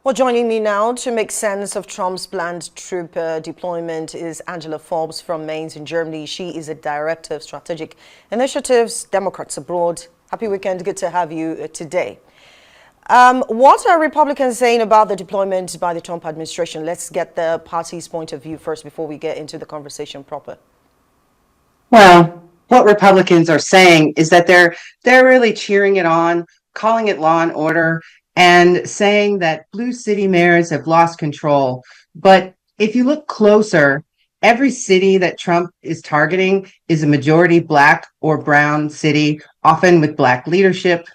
Well, joining me now to make sense of Trump's planned troop deployment is Angela Fobbs from Mainz in Germany. She is a director of strategic initiatives, Democrats Abroad. Happy weekend. Good to have you today. What are Republicans saying about the deployment by the Trump administration? Let's get the party's point of view first before we get into the conversation proper. Well, what Republicans are saying is that they're really cheering it on, calling it law and order, and saying that blue city mayors have lost control. But if you look closer, every city that Trump is targeting is a majority black or brown city, often with black leadership.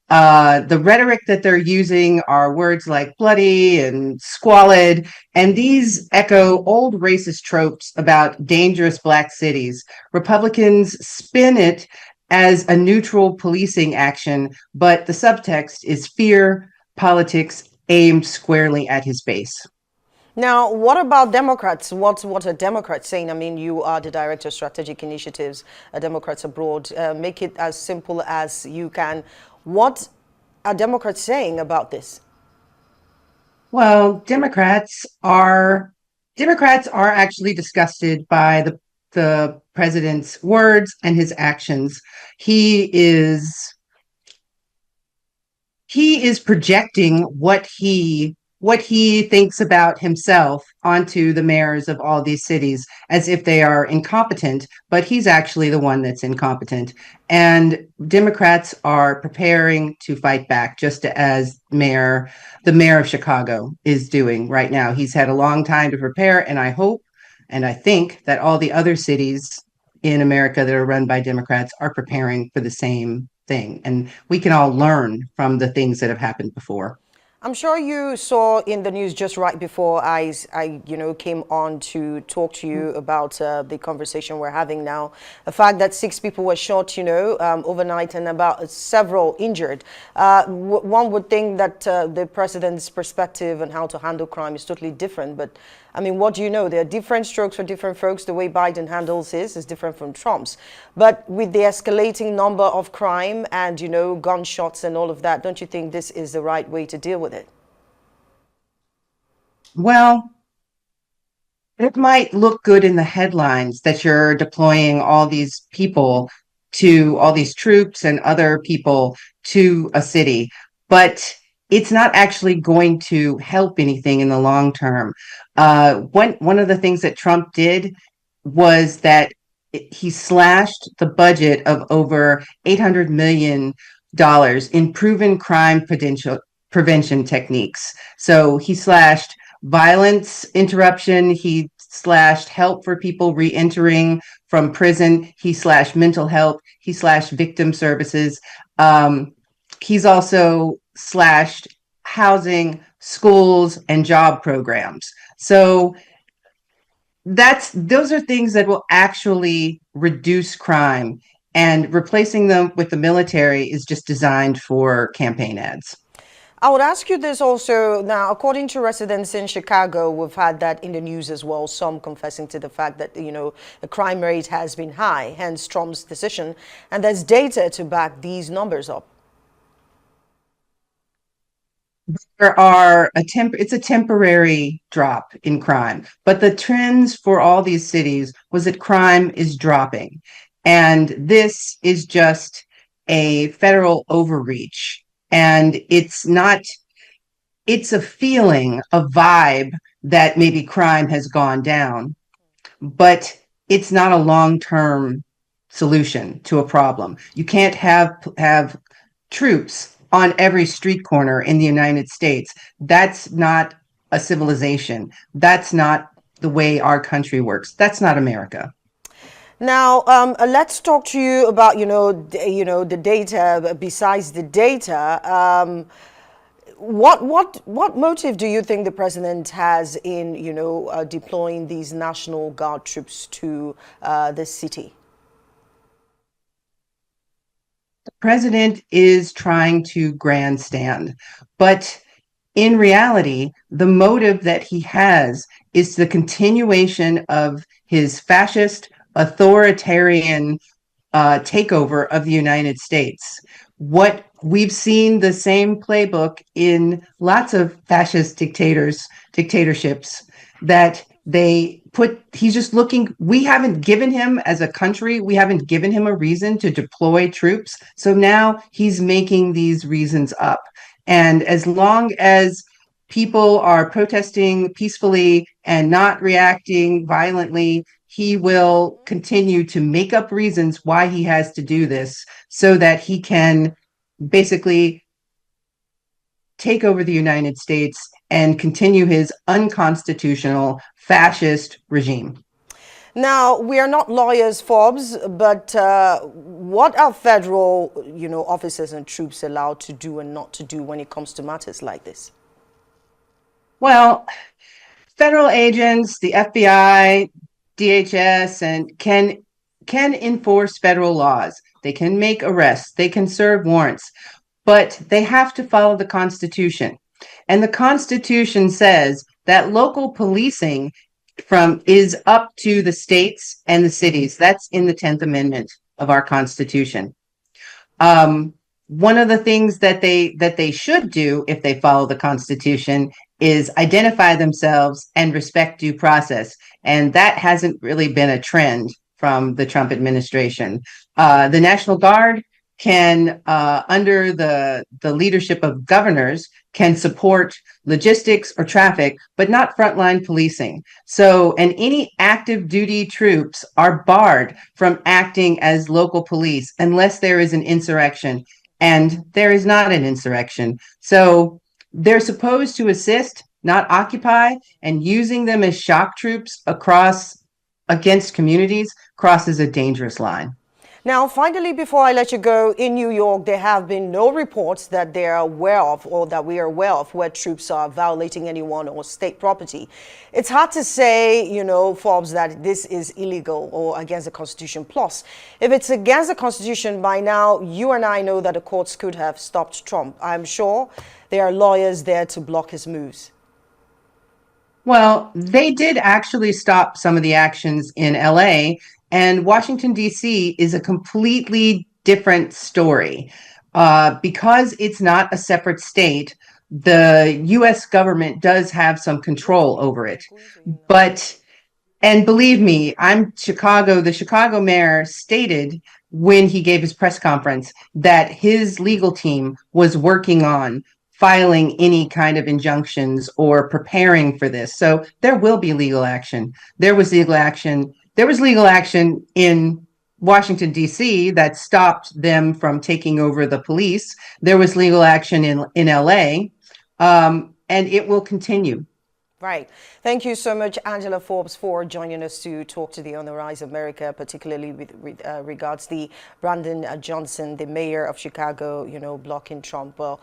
The rhetoric that they're using are words like bloody and squalid, and these echo old racist tropes about dangerous black cities. Republicans spin it as a neutral policing action, but the subtext is fear politics aimed squarely at his base. Now, what about Democrats? What are Democrats saying? I mean, you are the director of strategic initiatives at Democrats Abroad. Make it as simple as you can. What are Democrats saying about this? Well, Democrats are actually disgusted by the president's words and his actions. He is projecting what he thinks about himself onto the mayors of all these cities as if they are incompetent, but he's actually the one that's incompetent. And Democrats are preparing to fight back, just as the mayor of Chicago is doing right now. He's had a long time to prepare, and I hope and I think that all the other cities in America that are run by Democrats are preparing for the same thing. And we can all learn from the things that have happened before. I'm sure you saw in the news just right before came on to talk to you about the conversation we're having now. The fact that 6 people were shot, overnight and about several injured. One would think that the president's perspective on how to handle crime is totally different. But I mean, what do you know? There are different strokes for different folks. The way Biden handles his is different from Trump's. But with the escalating number of crime and, gunshots and all of that, don't you think this is the right way to deal with it? Well, it might look good in the headlines that you're deploying all these troops and other people to a city, but it's not actually going to help anything in the long term. One of the things that Trump did was that he slashed the budget of over $800 million in proven crime prevention techniques. So he slashed violence interruption. He slashed help for people re-entering from prison. He slashed mental health. He slashed victim services. He's also slashed housing, schools, and job programs. So those are things that will actually reduce crime, and replacing them with the military is just designed for campaign ads. I would ask you this also. Now, according to residents in Chicago, we've had that in the news as well, some confessing to the fact that, the crime rate has been high, hence Trump's decision. And there's data to back these numbers up. It's a temporary drop in crime, but the trends for all these cities was that crime is dropping. And this is just a federal overreach. And it's a feeling, a vibe that maybe crime has gone down, but it's not a long-term solution to a problem. You can't have troops on every street corner in the United States. That's not a civilization. That's not the way our country works. That's not America. Now, let's talk to you about, the data. Besides the data, what motive do you think the president has in, deploying these National Guard troops to the city? The president is trying to grandstand, but in reality, the motive that he has is the continuation of his fascist, authoritarian takeover of the United States. What We've seen the same playbook in lots of fascist dictatorships that he's just looking. We haven't given him, as a country, we haven't given him a reason to deploy troops. So now he's making these reasons up. And as long as people are protesting peacefully and not reacting violently, he will continue to make up reasons why he has to do this so that he can basically take over the United States and continue his unconstitutional fascist regime. Now, we are not lawyers, Forbes, but what are federal, officers and troops allowed to do and not to do when it comes to matters like this? Well, federal agents, the FBI, DHS, and can enforce federal laws. They can make arrests. They can serve warrants, but they have to follow the Constitution. And the Constitution says that local policing is up to the states and the cities. That's in the 10th Amendment of our Constitution. One of the things that they should do if they follow the Constitution is identify themselves and respect due process. And that hasn't really been a trend from the Trump administration. The National Guard can, under the leadership of governors, can support logistics or traffic, but not frontline policing. So, and any active duty troops are barred from acting as local police unless there is an insurrection. And there is not an insurrection. So they're supposed to assist, not occupy, and using them as shock troops against communities crosses a dangerous line. Now, finally, before I let you go, in New York, there have been no reports that they are aware of or that we are aware of where troops are violating anyone or state property. It's hard to say, Forbes, that this is illegal or against the Constitution. Plus, if it's against the Constitution, by now, you and I know that the courts could have stopped Trump. I'm sure there are lawyers there to block his moves. Well, they did actually stop some of the actions in LA, and Washington, D.C. is a completely different story. Because it's not a separate state, the U.S. government does have some control over it. And believe me, the Chicago mayor stated when he gave his press conference that his legal team was working on filing any kind of injunctions or preparing for this. So there will be legal action. There was legal action in Washington, D.C. that stopped them from taking over the police. There was legal action in L.A., and it will continue. Right. Thank you so much, Angela Forbes, for joining us to talk to the On the Rise America, particularly with regards the Brandon Johnson, the mayor of Chicago, blocking Trump. Well,